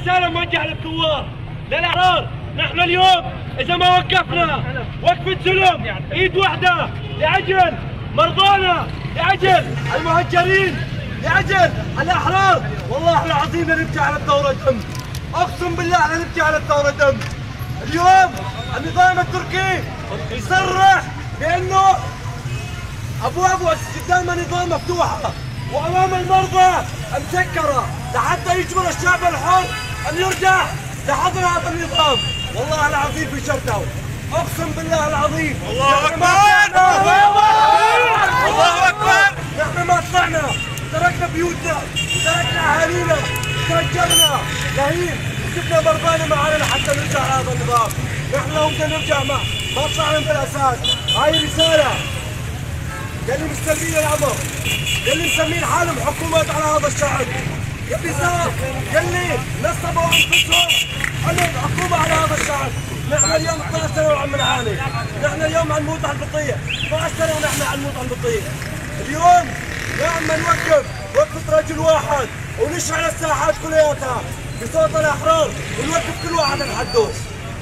رسالة موجهة للثوار للأحرار. نحن اليوم إذا ما وقفنا وقفة سلم إيد واحدة لأجل مرضانا، لأجل المهجرين، لأجل الأحرار، والله العظيم لنبكي على الثورة دم. أقسم بالله لنبكي على الثورة دم. اليوم النظام التركي يصرح بأنه أبوابه قدام النظام مفتوحة وأمام المرضى مسكرة لحتى يجبر الشعب الحر أن يرجع لحضن هذا النظام. والله العظيم في شرطه، أقسم بالله العظيم. الله أكبر الله أكبر. نحن ما طلعنا، تركنا بيوتنا وتركنا أهالينا وتهجرنا لهين وجبنا بربانة معنا لحتى نرجع لهذا النظام. نحن لو بدنا نرجع ما طلعنا بالأساس. هاي رسالة يلي مستلمين الأمر، يلي مسمين حالهم حكومات على هذا الشعب، يلي نصبوا أنفسهم أنهم حكومة على هذا الشعب. نحن اليوم 12 سنة وعم نعاني، نحن اليوم عم نموت على البطيء، 12 سنة ونحن عم نموت على البطيء. اليوم يا عم نوقف وقفة رجل واحد ونشعل الساحات كلياتها بصوت الأحرار ونوقف كل واحد عن حده.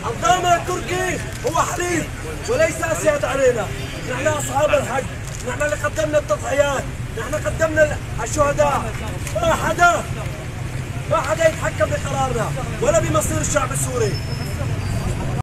النظام التركي هو حليف وليس أسياد علينا، نحن أصحاب الحق، نحن اللي قدمنا التضحيات، نحن قدمنا الشهداء. ما حدا يتحكم بقرارنا ولا بمصير الشعب السوري.